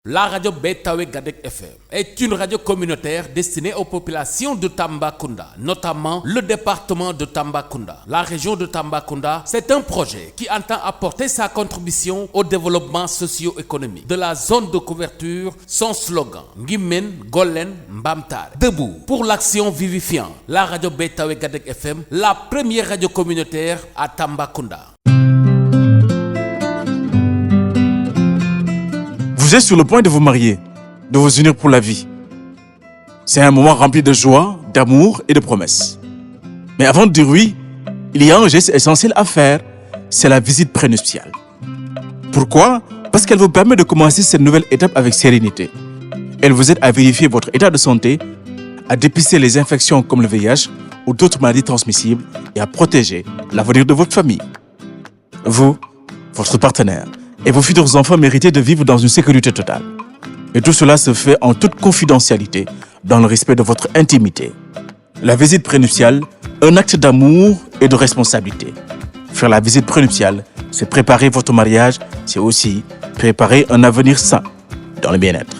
La radio Betawe Gadek FM est une radio communautaire destinée aux populations de Tambacounda, notamment le département de Tambacounda. La région de Tambacounda, c'est un projet qui entend apporter sa contribution au développement socio-économique de la zone de couverture. Son slogan, Ngimen, Golen, Mbamtare. Debout pour l'action vivifiante. La radio Betawe Gadek FM, la première radio communautaire à Tambacounda. Vous êtes sur le point de vous marier, de vous unir pour la vie. C'est un moment rempli de joie, d'amour et de promesses. Mais avant de dire oui, il y a un geste essentiel à faire, c'est la visite prénuptiale. Pourquoi? Parce qu'elle vous permet de commencer cette nouvelle étape avec sérénité. Elle vous aide à vérifier votre état de santé, à dépister les infections comme le VIH ou d'autres maladies transmissibles et à protéger l'avenir de votre famille. Vous, votre partenaire, et vos futurs enfants méritaient de vivre dans une sécurité totale. Et tout cela se fait en toute confidentialité, dans le respect de votre intimité. La visite prénuptiale, un acte d'amour et de responsabilité. Faire la visite prénuptiale, c'est préparer votre mariage, c'est aussi préparer un avenir sain dans le bien-être.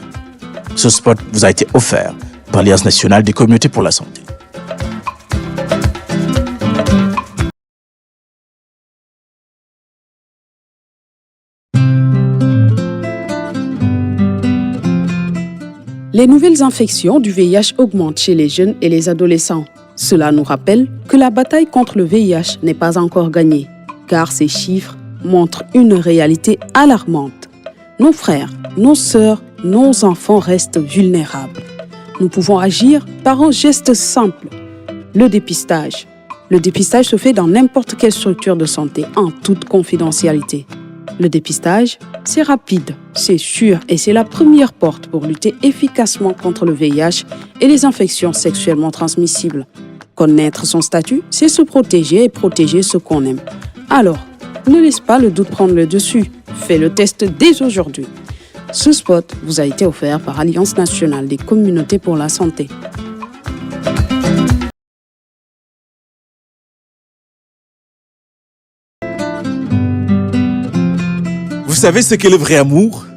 Ce spot vous a été offert par l'Alliance nationale des communautés pour la santé. Les nouvelles infections du VIH augmentent chez les jeunes et les adolescents. Cela nous rappelle que la bataille contre le VIH n'est pas encore gagnée, car ces chiffres montrent une réalité alarmante. Nos frères, nos sœurs, nos enfants restent vulnérables. Nous pouvons agir par un geste simple, le dépistage. Le dépistage se fait dans n'importe quelle structure de santé, en toute confidentialité. Le dépistage, c'est rapide, c'est sûr et c'est la première porte pour lutter efficacement contre le VIH et les infections sexuellement transmissibles. Connaître son statut, c'est se protéger et protéger ce qu'on aime. Alors, ne laisse pas le doute prendre le dessus. Fais le test dès aujourd'hui. Ce spot vous a été offert par Alliance nationale des communautés pour la santé. Vous savez ce qu'est le vrai amour?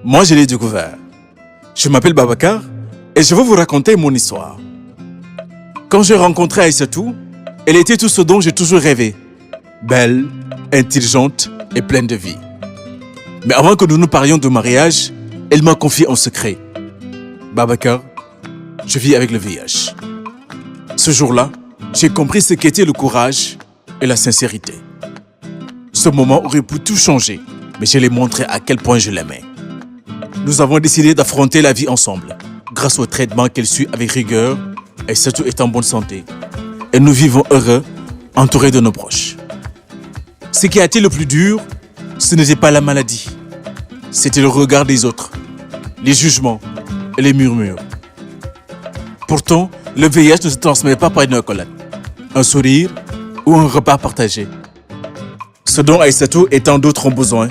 Moi, je l'ai découvert. Je m'appelle Babacar et je vais vous raconter mon histoire. Quand j'ai rencontré Aïssatou, elle était tout ce dont j'ai toujours rêvé. Belle, intelligente et pleine de vie. Mais avant que nous nous parlions de mariage, elle m'a confié un secret. Babacar, je vis avec le VIH. Ce jour-là, j'ai compris ce qu'était le courage et la sincérité. Ce moment aurait pu tout changer, mais je lui ai montré à quel point je l'aimais. Nous avons décidé d'affronter la vie ensemble, grâce au traitement qu'elle suit avec rigueur, et surtout est en bonne santé. Et nous vivons heureux, entourés de nos proches. Ce qui a été le plus dur, ce n'était pas la maladie. C'était le regard des autres, les jugements et les murmures. Pourtant, le VIH ne se transmet pas par une accolade, un sourire ou un repas partagé. Ce dont Aïssatou et tant d'autres ont besoin,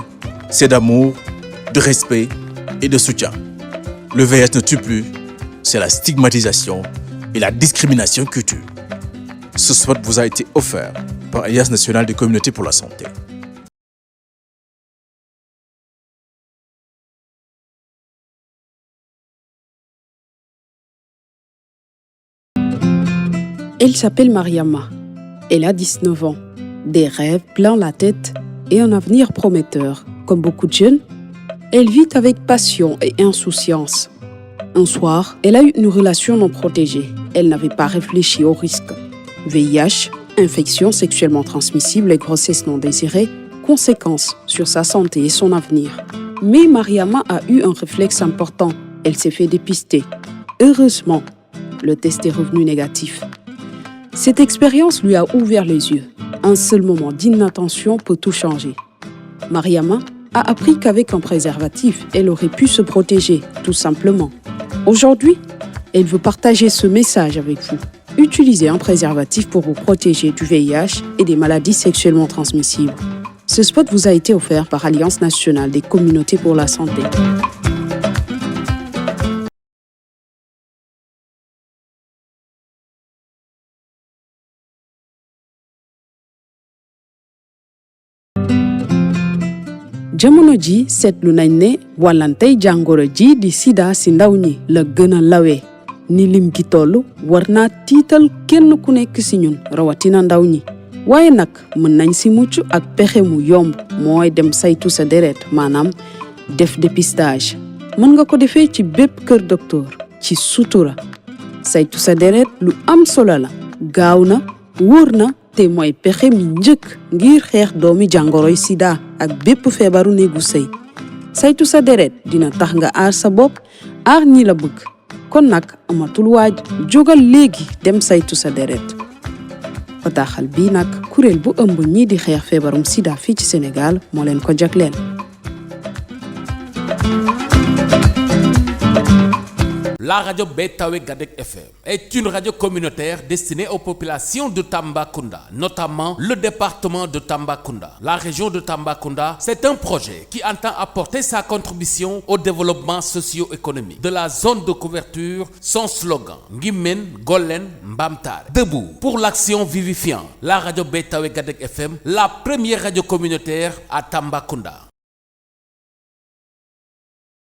c'est d'amour, de respect et de soutien. Le VIH ne tue plus, c'est la stigmatisation et la discrimination qui tue. Ce spot vous a été offert par l'Alliance nationale des communautés pour la santé. Elle s'appelle Mariama. Elle a 19 ans. Des rêves plein la tête et un avenir prometteur. Comme beaucoup de jeunes, elle vit avec passion et insouciance. Un soir, elle a eu une relation non protégée. Elle n'avait pas réfléchi aux risques. VIH, infection sexuellement transmissible et grossesse non désirée, conséquences sur sa santé et son avenir. Mais Mariama a eu un réflexe important. Elle s'est fait dépister. Heureusement, le test est revenu négatif. Cette expérience lui a ouvert les yeux. Un seul moment d'inattention peut tout changer. Mariama a appris qu'avec un préservatif, elle aurait pu se protéger, tout simplement. Aujourd'hui, elle veut partager ce message avec vous. Utilisez un préservatif pour vous protéger du VIH et des maladies sexuellement transmissibles. Ce spot vous a été offert par Alliance nationale des communautés pour la santé. jamono ji seetlu nañ ne wàllantey jàngoro ji di sida si ndaw ñi la gën a lawee ni lim gi toll war naa tiital kenn ku nekk si ñun rawatina ndaw ñi waaye nag mën nañ si mucc ak pexe mu yomb mooy dem saytu sa deret maanaam def dépistage mën nga ko defee ci bépp kër docteur ci sutura saytu sa deret lu am solo la gaaw na wóor na te mooy pexe mi njëkk ngir xeex doomi jàngoroy sida ak bépp feebaru néegu sëy saytu sa deret dina tax nga aar sa bopp aar ñi la bëgg kon nag amatul waaj jógal léegi dem saytu sa deret bataaxal bii nag kuréel bu ëmb ñii di xeex feebarum sida fii ci Sénégal moo leen ko jagleel. La radio Betawe Gadek FM est une radio communautaire destinée aux populations de Tambacounda, notamment le département de Tambacounda. La région de Tambacounda, c'est un projet qui entend apporter sa contribution au développement socio-économique de la zone de couverture. Son slogan, Ngimen Golen Mbamtar, debout pour l'action vivifiante. La radio Betawe Gadek FM, la première radio communautaire à Tambacounda.